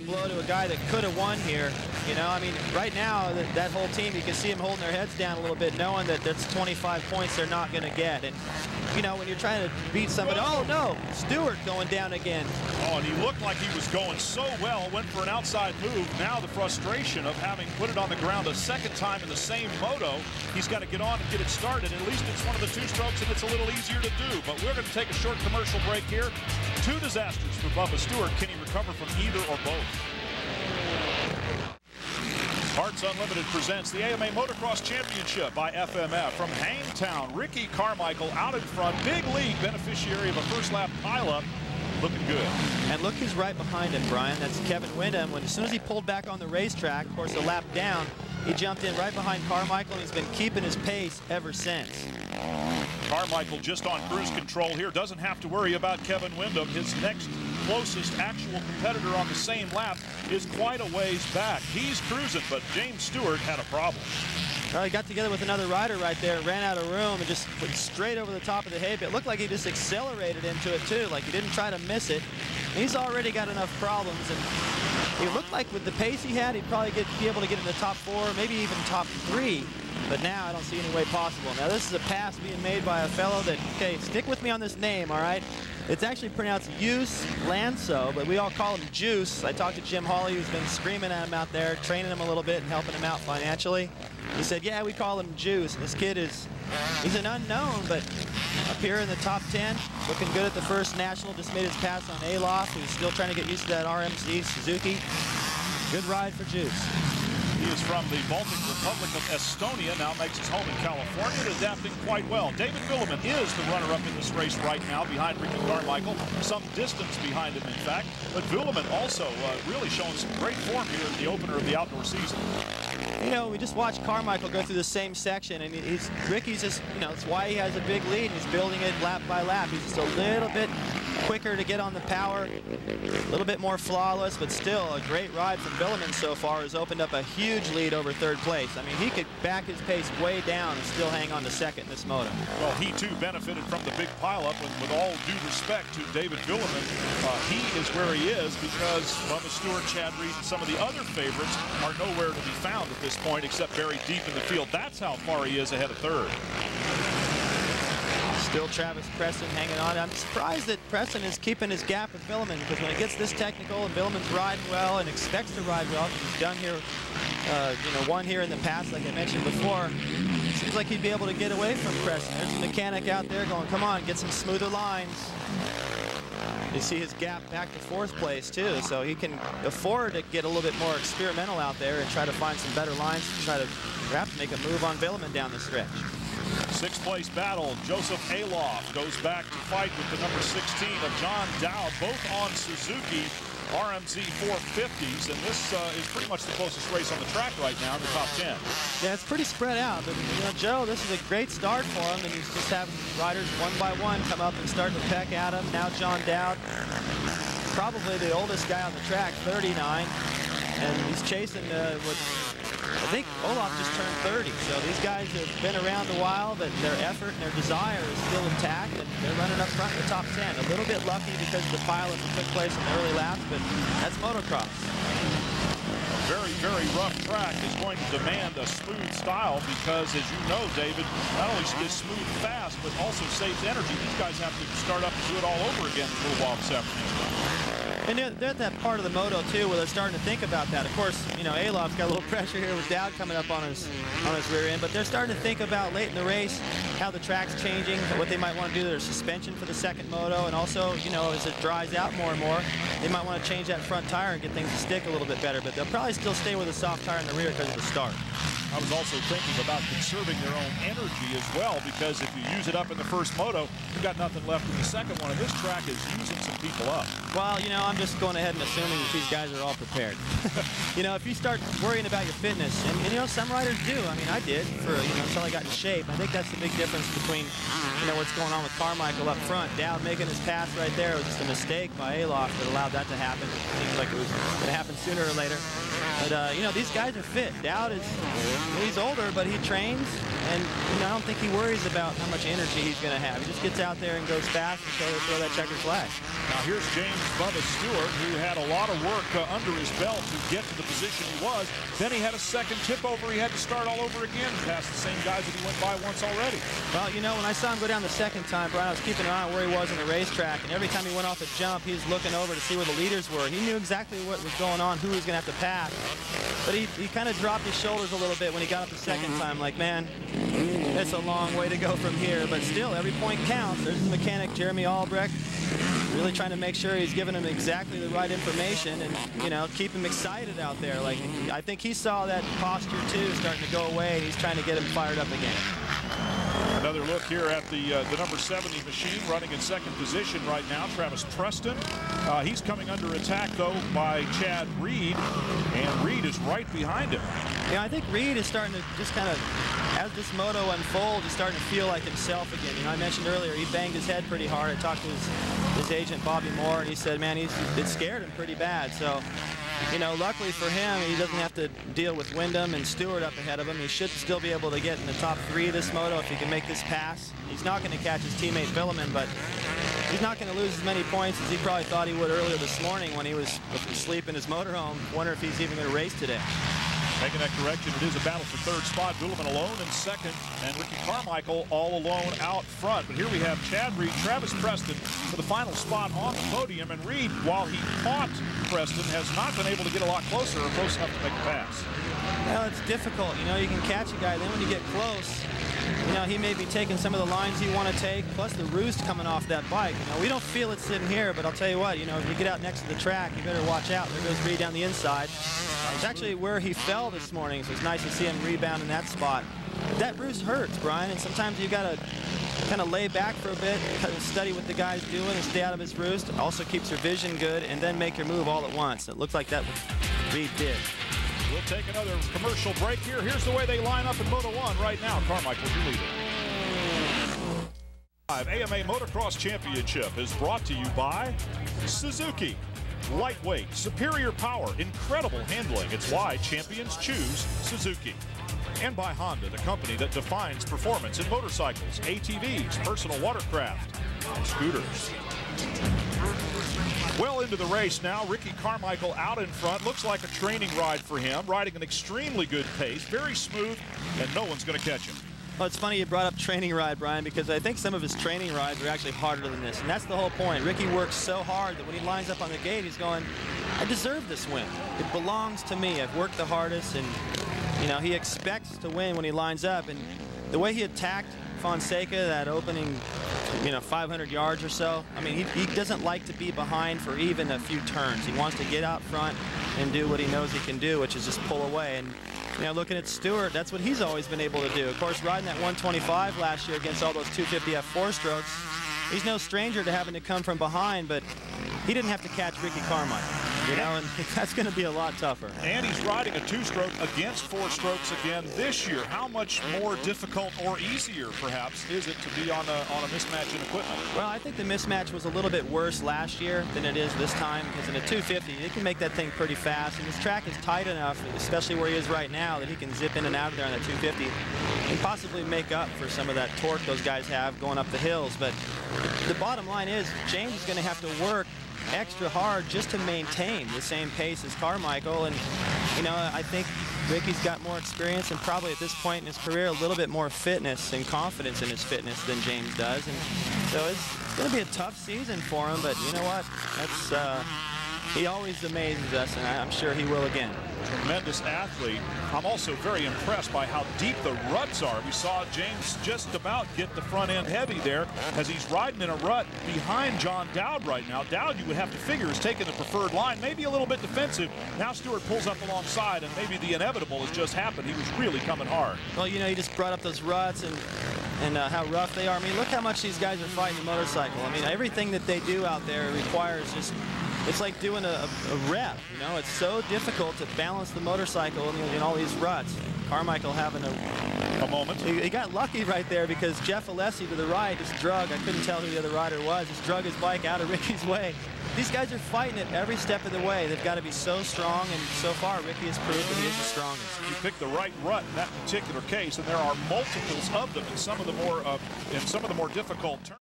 blow to a guy that could have won here. You know, I mean, right now, that whole team, you can see them holding their heads down a little bit, knowing that that's 25 points they're not going to get. And, you know, when you're trying to beat somebody, oh, no, Stewart going down again. Oh, and he looked like he was going so well, went for an outside move. Now the frustration of having put it on the ground a second time in the same moto, he's got to get on and get it started. At least it's one of the two strokes, and it's a little easier to do. But we're going to take a short commercial break here. 2 disasters for Bubba Stewart. Can he recover from either or both? Parts Unlimited presents the AMA Motocross Championship by FMF. From Hangtown, Ricky Carmichael out in front. Big lead, beneficiary of a first lap pileup. Looking good. And look who's right behind him, Brian. That's Kevin Windham. As soon as he pulled back on the racetrack, of course, a lap down, he jumped in right behind Carmichael, and he's been keeping his pace ever since. Carmichael just on cruise control here. Doesn't have to worry about Kevin Windham. His next closest actual competitor on the same lap is quite a ways back. He's cruising, but James Stewart had a problem. Well, he got together with another rider right there, ran out of room, and just went straight over the top of the hay pit. It looked like he just accelerated into it, too, like he didn't try to miss it. He's already got enough problems, and it looked like with the pace he had, he'd probably be able to get in the top 4, maybe even top 3. But now I don't see any way possible. Now this is a pass being made by a fellow that, okay, stick with me on this name, all right? It's actually pronounced Use Lanso, but we all call him Juice. I talked to Jim Hawley, who's been screaming at him out there, training him a little bit and helping him out financially. He said, yeah, we call him Juice. This kid he's an unknown, but up here in the top 10, looking good at the first national. Just made his pass on Aloft, who's still trying to get used to that RMC Suzuki. Good ride for Juice. He is from the Baltic Republic of Estonia, now makes his home in California, and adapting quite well. David Villemin is the runner-up in this race right now behind Ricky Carmichael, some distance behind him, in fact. But Villemin also really showing some great form here in the opener of the outdoor season. You know, we just watched Carmichael go through the same section, and Ricky's just, you know, it's why he has a big lead, and he's building it lap by lap. He's just a little bit quicker to get on the power, a little bit more flawless, but still a great ride from Villemin so far. Has opened up a huge lead over third place. I mean, he could back his pace way down and still hang on to second in this moto. Well, he too benefited from the big pileup, and with all due respect to David Villemin, he is where he is because Bubba Stewart, Chad Reed, and some of the other favorites are nowhere to be found at this point except buried deep in the field. That's how far he is ahead of third. Still Travis Preston hanging on. I'm surprised that Preston is keeping his gap with Villemin, because when it gets this technical and Villemin's riding well and expects to ride well, because he's done here, you know, won here in the past, like I mentioned before, it seems like he'd be able to get away from Preston. There's a mechanic out there going, come on, get some smoother lines. You see his gap back to fourth place, too, so he can afford to get a little bit more experimental out there and try to find some better lines to try to perhaps make a move on Villemin down the stretch. Sixth place battle. Joseph Aloft goes back to fight with the number 16 of John Dowd, both on Suzuki RMZ 450s, and this is pretty much the closest race on the track right now in the top 10. Yeah, it's pretty spread out, but you know, Joe, this is a great start for him, and he's just having riders one by one come up and start to peck at him. Now John Dowd, probably the oldest guy on the track, 39, and he's chasing what I think Olaf just turned 30, so these guys have been around a while, but their effort and their desire is still intact, and they're running up front in the top 10. A little bit lucky because of the pileup that took place in the early laps, but that's motocross. A very, very rough track is going to demand a smooth style because, as you know, David, not only is smooth fast, but also saves energy. These guys have to start up and do it all over again in a little while this afternoon. And they're at that part of the moto, too, where they're starting to think about that. Of course, you know, Aloft's got a little pressure here with Dowd coming up on his rear end, but they're starting to think about late in the race how the track's changing, what they might want to do to their suspension for the second moto, and also, you know, as it dries out more and more, they might want to change that front tire and get things to stick a little bit better, but they'll probably still stay with a soft tire in the rear because of the start. I was also thinking about conserving their own energy as well, because if you use it up in the first moto, you've got nothing left in the second one, and this track is using some people up. Well, you know, I'm just going ahead and assuming that these guys are all prepared. You know, if you start worrying about your fitness, and you know, some riders do. I mean, I did for, you know, until I got in shape. I think that's the big difference between, you know, what's going on with Carmichael up front. Dowd making his pass right there was just a mistake by Aloft that allowed that to happen. It seems like it was going to happen sooner or later. But, you know, these guys are fit. Dowd is, he's older, but he trains, and you know, I don't think he worries about how much energy he's going to have. He just gets out there and goes fast until they throw that checkered flag. Now here's James Bubba Stewart. Stewart, who had a lot of work under his belt to get to the position he was. Then he had a second tip over. He had to start all over again past the same guys that he went by once already. Well, you know, when I saw him go down the second time, Brian, I was keeping an eye on where he was in the racetrack, and every time he went off a jump, he was looking over to see where the leaders were. He knew exactly what was going on, who he was going to have to pass. But he kind of dropped his shoulders a little bit when he got up the second time, like, man, it's a long way to go from here. But still, every point counts. There's the mechanic, Jeremy Albrecht, really trying to make sure he's giving him exactly the right information and, you know, keep him excited out there. Like, I think he saw that posture, too, starting to go away, and he's trying to get him fired up again. Another look here at the number 70 machine running in second position right now, Travis Preston. He's coming under attack, though, by Chad Reed, and Reed is right behind him. Yeah, I think Reed is starting to just kind of, as this moto unfolds, he's starting to feel like himself again. You know, I mentioned earlier, he banged his head pretty hard. I talked to his agent, Bobby Moore, and he said, man, it scared him pretty bad. So, you know, luckily for him, he doesn't have to deal with Wyndham and Stewart up ahead of him. He should still be able to get in the top 3 of this moto if he can make this pass. He's not going to catch his teammate Villeman, but he's not going to lose as many points as he probably thought he would earlier this morning when he was asleep in his motorhome. Wonder if he's even going to race today. Making that correction, it is a battle for third spot. Villeman alone in second, and Ricky Carmichael all alone out front. But here we have Chad Reed, Travis Preston for the final spot on the podium. And Reed, while he caught Preston, has not been able to get a lot closer or close enough to make a pass. Well, it's difficult. You know, you can catch a guy, then when you get close, you know, he may be taking some of the lines you want to take, plus the roost coming off that bike. You know, we don't feel it sitting here, but I'll tell you what, you know, if you get out next to the track, you better watch out. There goes Reed down the inside. It's actually where he fell this morning, so it's nice to see him rebound in that spot. But that roost hurts, Brian, and sometimes you got to kind of lay back for a bit, kind of study what the guy's doing and stay out of his roost. It also keeps your vision good, and then make your move all at once. It looks like that what Reed did. We'll take another commercial break here. Here's the way they line up in Moto 1 right now. Carmichael's your leader. AMA Motocross Championship is brought to you by Suzuki. Lightweight, superior power, incredible handling. It's why champions choose Suzuki. And by Honda, the company that defines performance in motorcycles, ATVs, personal watercraft, and scooters. Well into the race now. Ricky Carmichael out in front. Looks like a training ride for him. Riding an extremely good pace, very smooth, and no one's going to catch him. Well, it's funny you brought up training ride, Brian, because I think some of his training rides are actually harder than this, and that's the whole point. Ricky works so hard that when he lines up on the gate, he's going, I deserve this win. It belongs to me. I've worked the hardest, and, you know, he expects to win when he lines up, and the way he attacked Fonseca, that opening, you know, 500 yards or so, I mean, he doesn't like to be behind for even a few turns. He wants to get out front and do what he knows he can do, which is just pull away. And, you know, looking at Stewart, that's what he's always been able to do. Of course, riding that 125 last year against all those 250 F4 strokes, he's no stranger to having to come from behind, but he didn't have to catch Ricky Carmichael, you know, and that's going to be a lot tougher. And he's riding a 2-stroke against 4 strokes again this year. How much more difficult or easier, perhaps, is it to be on a mismatch in equipment? Well, I think the mismatch was a little bit worse last year than it is this time, because in a 250, he can make that thing pretty fast, and his track is tight enough, especially where he is right now, that he can zip in and out of there on that 250 and possibly make up for some of that torque those guys have going up the hills. But the bottom line is James is going to have to work extra hard just to maintain the same pace as Carmichael. And, you know, I think Ricky's got more experience and probably at this point in his career a little bit more fitness and confidence in his fitness than James does. And so it's going to be a tough season for him, but you know what? That's he always amazes us, and I'm sure he will again. Tremendous athlete. I'm also very impressed by how deep the ruts are. We saw James just about get the front end heavy there as he's riding in a rut behind John Dowd right now. Dowd, you would have to figure, is taking the preferred line, maybe a little bit defensive. Now Stewart pulls up alongside, and maybe the inevitable has just happened. He was really coming hard. Well, you know, you just brought up those ruts and how rough they are. I mean, look how much these guys are fighting the motorcycle. I mean, everything that they do out there requires just, it's like doing a rep, you know. It's so difficult to balance the motorcycle in all these ruts. Carmichael having a moment. He got lucky right there because Jeff Alessi to the right just drug. I couldn't tell who the other rider was. Just drug his bike out of Ricky's way. These guys are fighting it every step of the way. They've got to be so strong, and so far Ricky has proved that he is the strongest. You picked the right rut in that particular case, and there are multiples of them in some of the more difficult turns.